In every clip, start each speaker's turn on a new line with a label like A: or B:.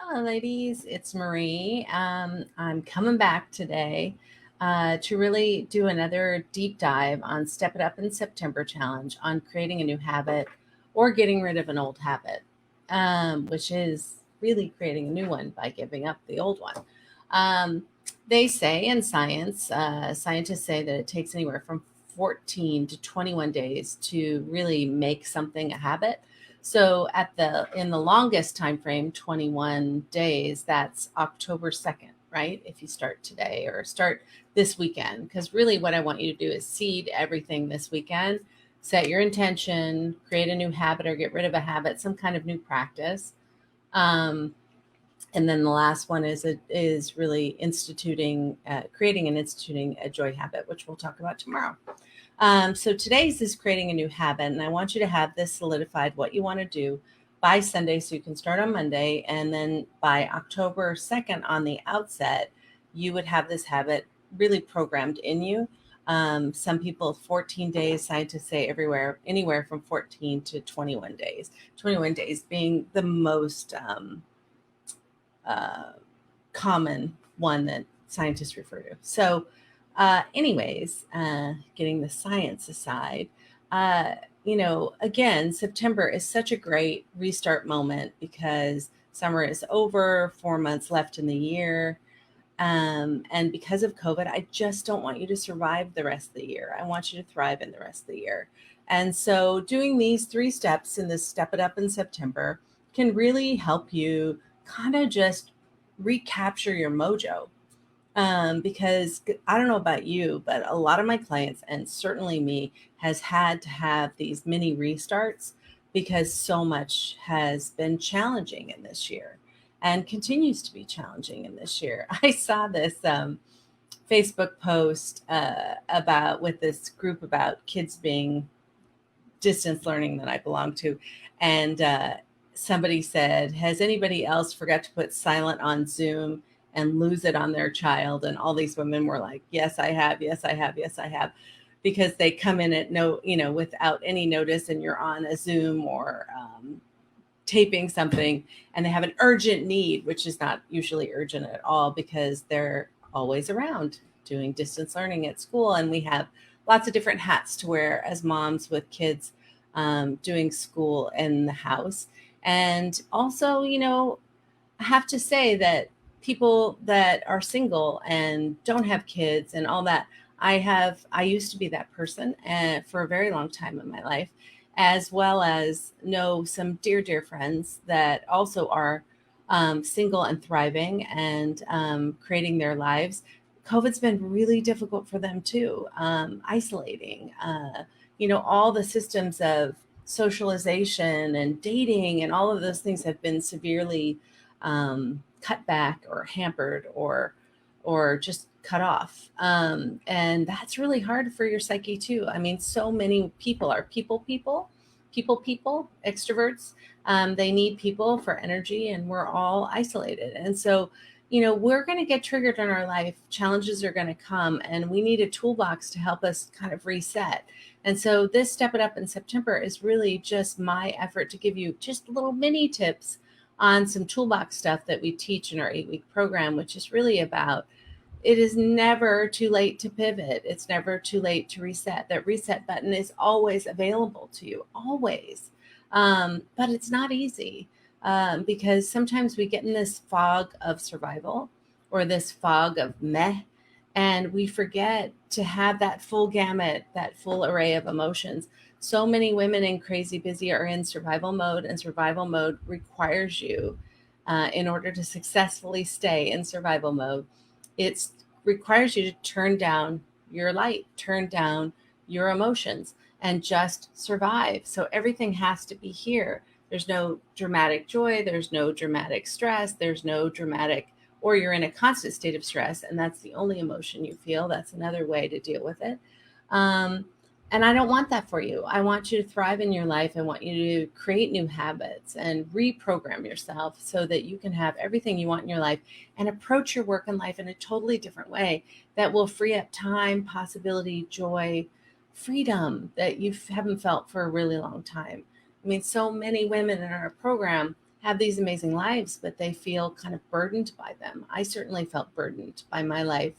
A: Hello, ladies. It's Marie. I'm coming back today to really do another deep dive on Step It Up in September challenge on creating a new habit or getting rid of an old habit, which is really creating a new one by giving up the old one. Um, they say in science, scientists say that it takes anywhere from 14 to 21 days to really make something a habit. So at the in the longest time frame, 21 days, that's October 2nd, right? If you start today or start this weekend, because really what I want you to do is seed everything this weekend, set your intention, create a new habit or get rid of a habit, some kind of new practice. Um, and then the last one is really creating and instituting a joy habit, which we'll talk about tomorrow. So today's is creating a new habit, and I want you to have this solidified what you want to do by Sunday so you can start on Monday. And then by October 2nd, on the outset, you would have this habit really programmed in you. Some people, 14 days, scientists say anywhere from 14 to 21 days, 21 days being the most uh, common one that scientists refer to. So, getting the science aside, uh, again, September is such a great restart moment because summer is over, 4 months left in the year. And because of COVID, I just don't want you to survive the rest of the year. I want you to thrive in the rest of the year. And so, doing these three steps in this Step It Up in September can really help you kind of just recapture your mojo. Because I don't know about you, but a lot of my clients, and certainly me, has had to have these mini restarts because so much has been challenging in this year and continues to be challenging in this year. I saw this Facebook post about with this group about kids being distance learning that I belong to. And somebody said, has anybody else forgot to put silent on Zoom and lose it on their child? And all these women were like, yes, I have. Yes, I have. Yes, I have. Because they come in at without any notice, and you're on a Zoom or taping something, and they have an urgent need, which is not usually urgent at all because they're always around doing distance learning at school. And we have lots of different hats to wear as moms with kids doing school in the house. And also, I have to say that people that are single and don't have kids and all that, I used to be that person and for a very long time in my life, as well as know some dear friends that also are single and thriving and creating their lives. COVID's been really difficult for them too, isolating. All the systems of socialization and dating and all of those things have been severely cut back or hampered or just cut off. And that's really hard for your psyche too. I mean, so many people are people, extroverts. They need people for energy, and we're all isolated. And so, we're going to get triggered in our life. Challenges are going to come, and we need a toolbox to help us kind of reset. And so, this Step It Up in September is really just my effort to give you just little mini tips on some toolbox stuff that we teach in our 8-week program, which is really about it is never too late to pivot. It's never too late to reset. That reset button is always available to you, always. But it's not easy because sometimes we get in this fog of survival or this fog of meh, and we forget to have that full gamut, that full array of emotions. So many women in Crazy Busy are in survival mode, and survival mode requires you, in order to successfully stay in survival mode, it requires you to turn down your light, turn down your emotions, and just survive. So everything has to be here. There's no dramatic joy. There's no dramatic stress. There's no dramatic, or you're in a constant state of stress, and that's the only emotion you feel. That's another way to deal with it. Um, and I don't want that for you. I want you to thrive in your life. I want you to create new habits and reprogram yourself so that you can have everything you want in your life and approach your work and life in a totally different way that will free up time, possibility, joy, freedom that you haven't felt for a really long time. I mean, so many women in our program have these amazing lives, but they feel kind of burdened by them. I certainly felt burdened by my life.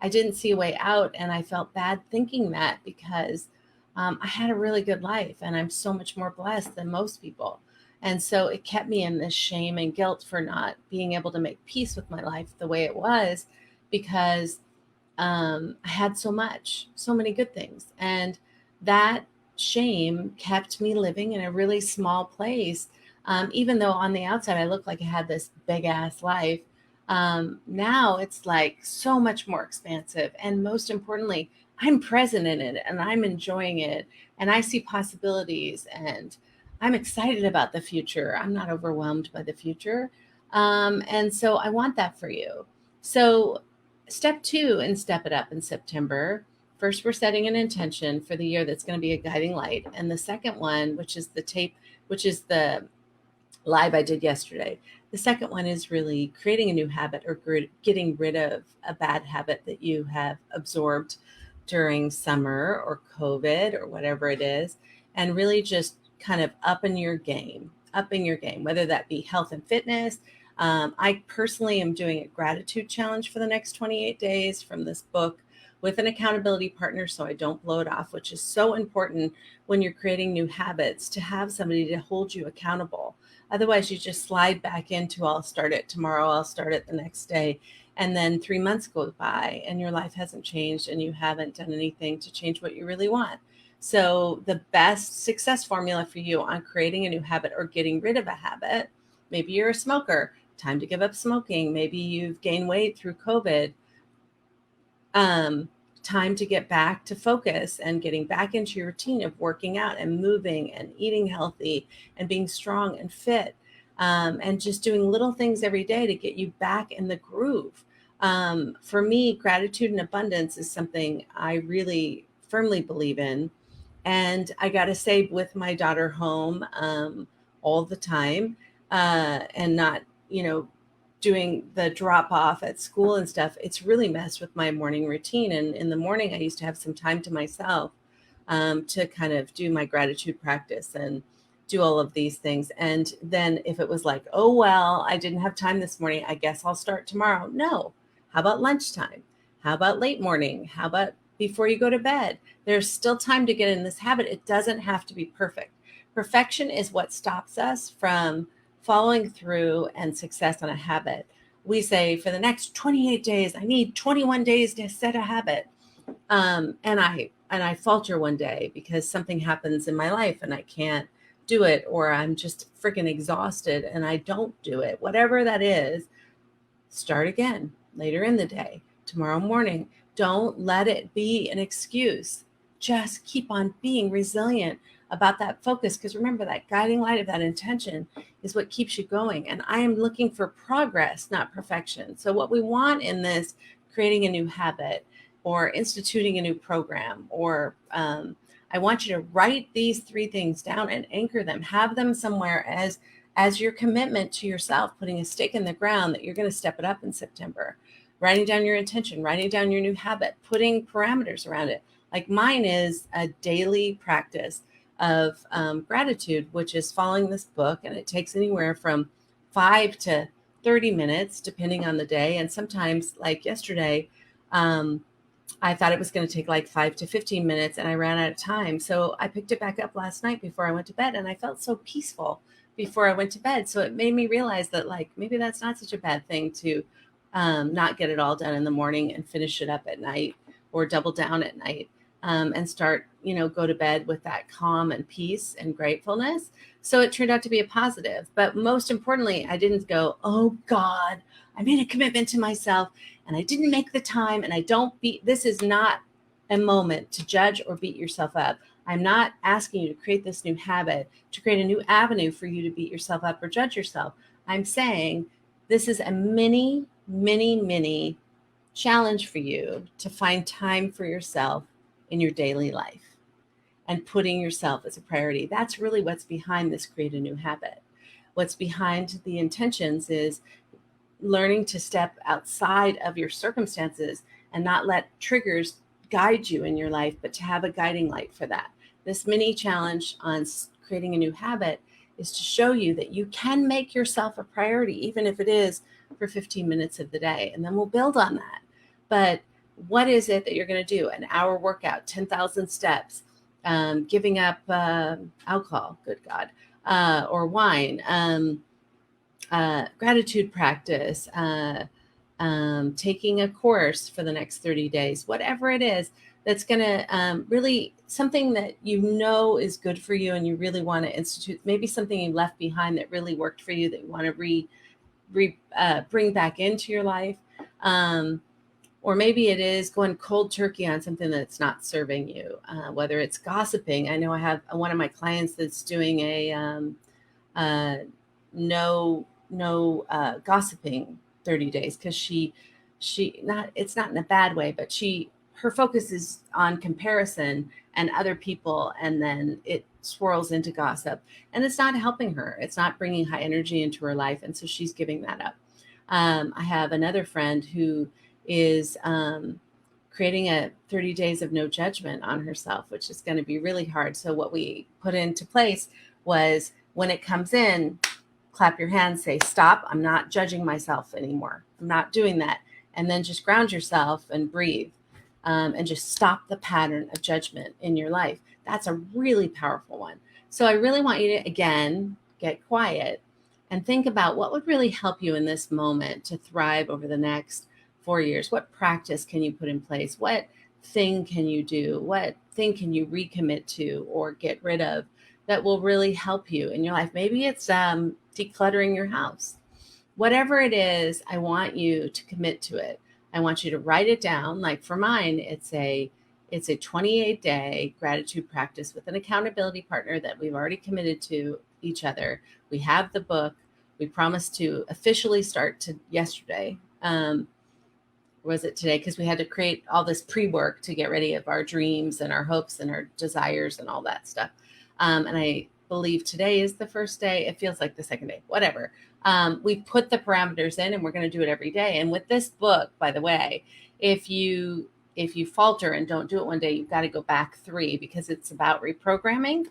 A: I didn't see a way out, and I felt bad thinking that because I had a really good life and I'm so much more blessed than most people. And so it kept me in this shame and guilt for not being able to make peace with my life the way it was because I had so much, so many good things. And that shame kept me living in a really small place. Even though on the outside I looked like I had this big ass life, now it's like so much more expansive. And most importantly, I'm present in it and I'm enjoying it and I see possibilities and I'm excited about the future. I'm not overwhelmed by the future. And so I want that for you. So step two in Step It Up in September. First, we're setting an intention for the year that's going to be a guiding light. And the second one, which is the live I did yesterday. The second one is really creating a new habit or getting rid of a bad habit that you have absorbed during summer or COVID or whatever it is, and really just kind of upping your game, whether that be health and fitness. I personally am doing a gratitude challenge for the next 28 days from this book with an accountability partner so I don't blow it off, which is so important when you're creating new habits to have somebody to hold you accountable. Otherwise, you just slide back into I'll start it tomorrow, I'll start it the next day. And then 3 months go by and your life hasn't changed and you haven't done anything to change what you really want. So, the best success formula for you on creating a new habit or getting rid of a habit, maybe you're a smoker, time to give up smoking. Maybe you've gained weight through COVID. Um, Time to get back to focus and getting back into your routine of working out and moving and eating healthy and being strong and fit, and just doing little things every day to get you back in the groove. For me, gratitude and abundance is something I really firmly believe in. And I got to say, with my daughter home all the time and not, doing the drop off at school and stuff, it's really messed with my morning routine. And in the morning, I used to have some time to myself to kind of do my gratitude practice and do all of these things. And then if it was like, oh, well, I didn't have time this morning, I guess I'll start tomorrow. No. How about lunchtime? How about late morning? How about before you go to bed? There's still time to get in this habit. It doesn't have to be perfect. Perfection is what stops us from following through and success on a habit. We say for the next 28 days, I need 21 days to set a habit. And I falter one day because something happens in my life and I can't do it, or I'm just freaking exhausted and I don't do it. Whatever that is, start again later in the day, tomorrow morning. Don't let it be an excuse. Just keep on being resilient about that focus, because remember, that guiding light of that intention is what keeps you going. And I am looking for progress, not perfection. So what we want in this creating a new habit or instituting a new program, or I want you to write these three things down and anchor them, have them somewhere as your commitment to yourself, putting a stake in the ground that you're going to step it up in September, writing down your intention, writing down your new habit, putting parameters around it. Like mine is a daily practice of gratitude, which is following this book. And it takes anywhere from 5 to 30 minutes, depending on the day. And sometimes, like yesterday, I thought it was going to take like 5 to 15 minutes and I ran out of time. So I picked it back up last night before I went to bed and I felt so peaceful before I went to bed. So it made me realize that like maybe that's not such a bad thing to not get it all done in the morning and finish it up at night or double down at night, and start, go to bed with that calm and peace and gratefulness. So it turned out to be a positive. But most importantly, I didn't go, oh God, I made a commitment to myself and I didn't make the time and this is not a moment to judge or beat yourself up. I'm not asking you to create this new habit, to create a new avenue for you to beat yourself up or judge yourself. I'm saying this is a mini challenge for you to find time for yourself in your daily life and putting yourself as a priority. That's really what's behind this create a new habit. What's behind the intentions is learning to step outside of your circumstances and not let triggers guide you in your life, but to have a guiding light for that. This mini challenge on creating a new habit is to show you that you can make yourself a priority, even if it is for 15 minutes of the day. And then we'll build on that. But what is it that you're going to do? An hour workout, 10,000 steps, giving up alcohol, good God, or wine, gratitude practice, taking a course for the next 30 days, whatever it is that's going to really something that you know is good for you and you really want to institute, maybe something you left behind that really worked for you that you want to bring back into your life. Or maybe it is going cold turkey on something that's not serving you, whether it's gossiping. I know I have one of my clients that's doing a no gossiping 30 days because she not, it's not in a bad way, but her focus is on comparison and other people, and then it swirls into gossip, and it's not helping her. It's not bringing high energy into her life, and so she's giving that up. I have another friend who is creating a 30 days of no judgment on herself, which is going to be really hard. So what we put into place was, when it comes in, clap your hands, say, stop, I'm not judging myself anymore. I'm not doing that. And then just ground yourself and breathe, and just stop the pattern of judgment in your life. That's a really powerful one. So I really want you to, again, get quiet and think about what would really help you in this moment to thrive over the next 4 years. What practice can you put in place? What thing can you do? What thing can you recommit to or get rid of that will really help you in your life? Maybe it's decluttering your house. Whatever it is, I want you to commit to it. I want you to write it down. Like for mine, it's a 28-day gratitude practice with an accountability partner that we've already committed to each other. We have the book. We promised to officially start to yesterday. Was it today? Because we had to create all this pre-work to get ready of our dreams and our hopes and our desires and all that stuff. And I believe today is the first day. It feels like the second day, whatever. We put the parameters in, and we're going to do it every day. And with this book, by the way, if you falter and don't do it one day, you've got to go back 3, because it's about reprogramming,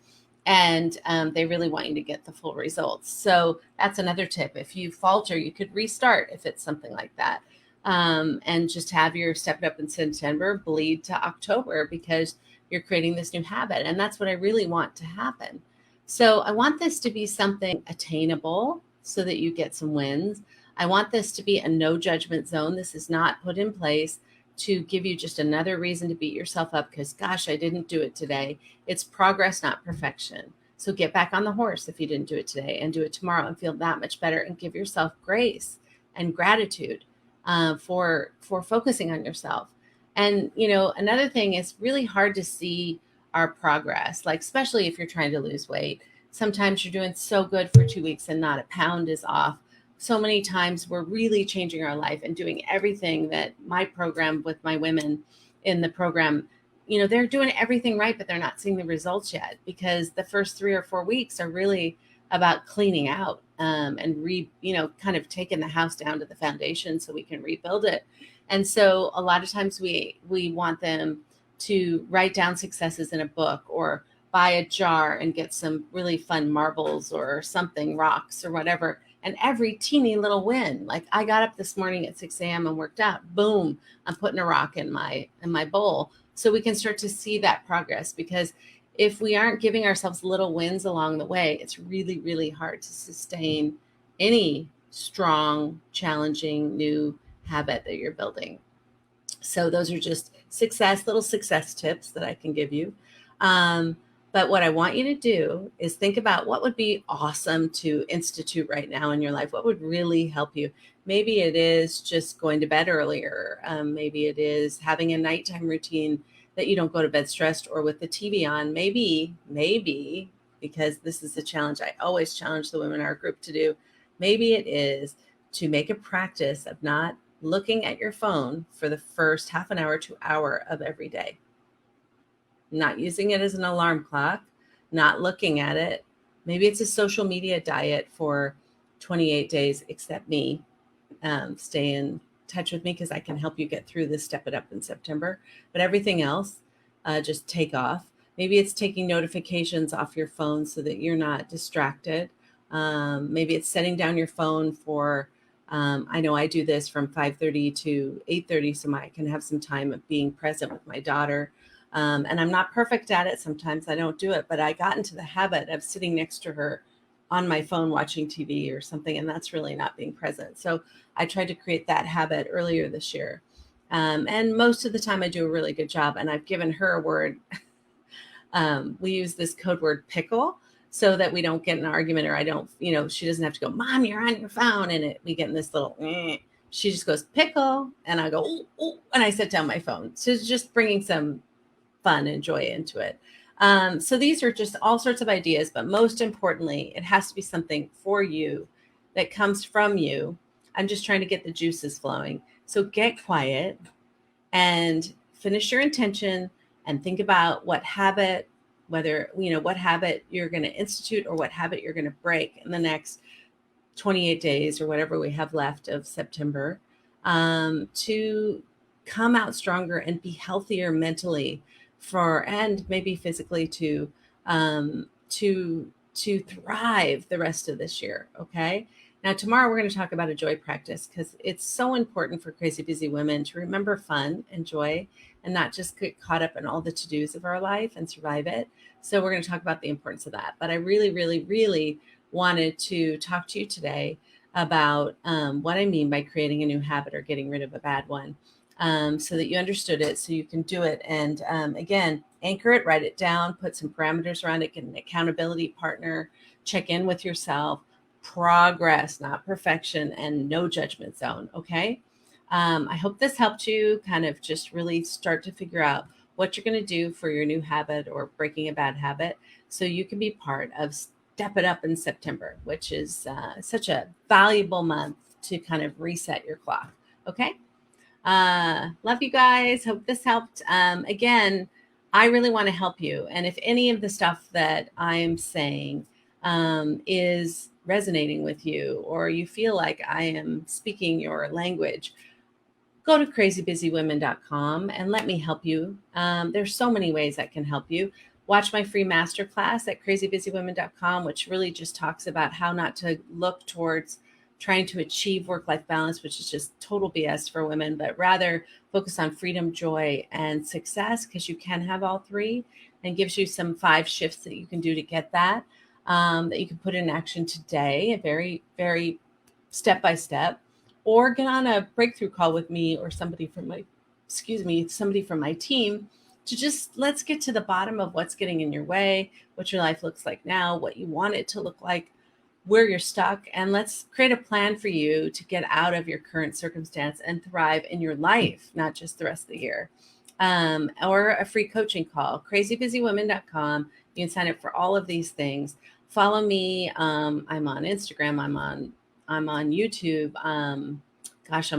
A: and they really want you to get the full results. So that's another tip. If you falter, you could restart if it's something like that. And just have your Step It Up in September bleed to October, because you're creating this new habit. And that's what I really want to happen. So I want this to be something attainable so that you get some wins. I want this to be a no judgment zone. This is not put in place to give you just another reason to beat yourself up because, gosh, I didn't do it today. It's progress, not perfection. So get back on the horse if you didn't do it today, and do it tomorrow and feel that much better, and give yourself grace and gratitude for focusing on yourself. And, another thing is really hard to see our progress, like, especially if you're trying to lose weight. Sometimes you're doing so good for 2 weeks and not a pound is off. So many times we're really changing our life and doing everything that my program with my women in the program, they're doing everything right, but they're not seeing the results yet, because the first 3 or 4 weeks are really about cleaning out and kind of taking the house down to the foundation so we can rebuild it. And so a lot of times we want them to write down successes in a book, or buy a jar and get some really fun marbles or something, rocks or whatever. And every teeny little win, like I got up this morning at 6 a.m. and worked out, boom, I'm putting a rock in my bowl. So we can start to see that progress, because if we aren't giving ourselves little wins along the way, it's really, really hard to sustain any strong, challenging new habit that you're building. So those are just little success tips that I can give you. But what I want you to do is think about what would be awesome to institute right now in your life. What would really help you? Maybe it is just going to bed earlier. Maybe it is having a nighttime routine that you don't go to bed stressed or with the TV on. Maybe, because this is a challenge I always challenge the women in our group to do. Maybe it is to make a practice of not looking at your phone for the first half an hour to hour of every day. Not using it as an alarm clock, not looking at it. Maybe it's a social media diet for 28 days, except me. Stay in touch with me, because I can help you get through this Step It Up in September. But everything else, just take off. Maybe it's taking notifications off your phone so that you're not distracted. Maybe it's setting down your phone for, I know I do this from 5:30 to 8:30 so I can have some time of being present with my daughter. And I'm not perfect at it. Sometimes I don't do it, but I got into the habit of sitting next to her on my phone watching TV or something, and that's really not being present. So I tried to create that habit earlier this year. And most of the time I do a really good job, and I've given her a word. We use this code word pickle so that we don't get an argument, or I don't, she doesn't have to go, Mom, you're on your phone. And we get in this little, she just goes pickle. And I go, ooh, ooh, and I set down my phone. So it's just bringing some fun and joy into it. So these are just all sorts of ideas, but most importantly, it has to be something for you that comes from you. I'm just trying to get the juices flowing. So get quiet and finish your intention and think about what habit, what habit you're going to institute or what habit you're going to break in the next 28 days or whatever we have left of September, to come out stronger and be healthier mentally and maybe physically to thrive the rest of this year. Okay. Now, tomorrow we're going to talk about a joy practice because it's so important for crazy busy women to remember fun and joy and not just get caught up in all the to-dos of our life and survive it. So we're going to talk about the importance of that. But I really, really, really wanted to talk to you today about what I mean by creating a new habit or getting rid of a bad one, so that you understood it, so you can do it. And again, anchor it, write it down, put some parameters around it, get an accountability partner, check in with yourself, progress, not perfection, and no judgment zone. Okay. I hope this helped you kind of just really start to figure out what you're going to do for your new habit or breaking a bad habit so you can be part of Step It Up in September, which is such a valuable month to kind of reset your clock. Okay. Love you guys. Hope this helped. Again, I really want to help you. And if any of the stuff that I am saying is resonating with you, or you feel like I am speaking your language, go to crazybusywomen.com and let me help you. There's so many ways I can help you. Watch my free masterclass at crazybusywomen.com, which really just talks about how not to look towards trying to achieve work-life balance, which is just total BS for women, but rather focus on freedom, joy, and success, because you can have all three, and gives you some 5 shifts that you can do to get that, that you can put in action today, a very, very step-by-step, or get on a breakthrough call with me or somebody from my team to just let's get to the bottom of what's getting in your way, what your life looks like now, what you want it to look like, where you're stuck, and let's create a plan for you to get out of your current circumstance and thrive in your life, not just the rest of the year. Or a free coaching call, crazybusywomen.com. You can sign up for all of these things. Follow me. I'm on Instagram. I'm on YouTube. I'm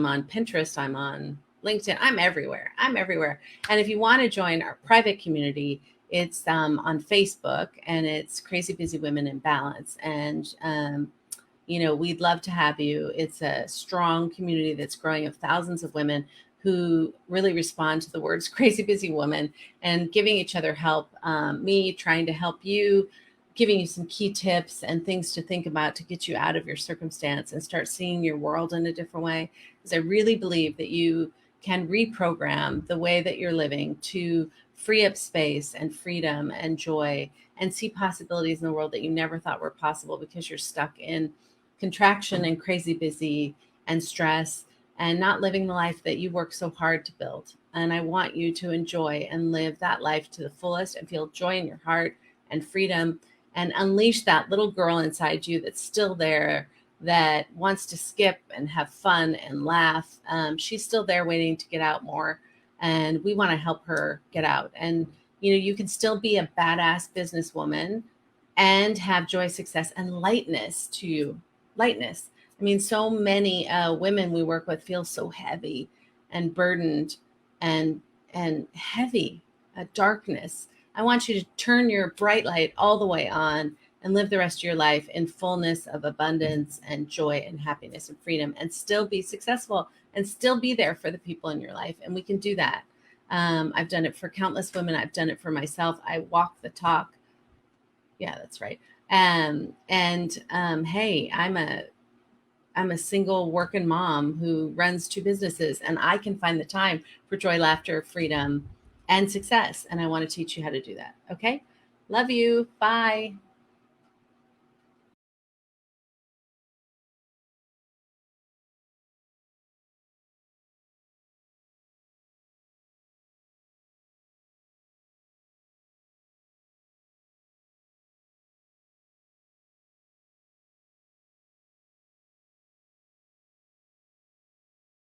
A: on Pinterest. I'm on LinkedIn. I'm everywhere. And if you want to join our private community, it's on Facebook, and it's Crazy Busy Women in Balance. And, we'd love to have you. It's a strong community that's growing of thousands of women who really respond to the words crazy busy woman and giving each other help. Me trying to help you, giving you some key tips and things to think about to get you out of your circumstance and start seeing your world in a different way. Because I really believe that you can reprogram the way that you're living to free up space and freedom and joy and see possibilities in the world that you never thought were possible, because you're stuck in contraction and crazy busy and stress and not living the life that you work so hard to build. And I want you to enjoy and live that life to the fullest and feel joy in your heart and freedom, and unleash that little girl inside you that's still there, that wants to skip and have fun and laugh. She's still there waiting to get out more. And we want to help her get out. And, you can still be a badass businesswoman and have joy, success, and lightness to you. Lightness. I mean, so many women we work with feel so heavy and burdened and heavy, darkness. I want you to turn your bright light all the way on and live the rest of your life in fullness of abundance and joy and happiness and freedom, and still be successful and still be there for the people in your life. And we can do that. I've done it for countless women. I've done it for myself. I walk the talk. Yeah, that's right. Hey, I'm a single working mom who runs two businesses, and I can find the time for joy, laughter, freedom, and success. And I want to teach you how to do that. Okay. Love you. Bye.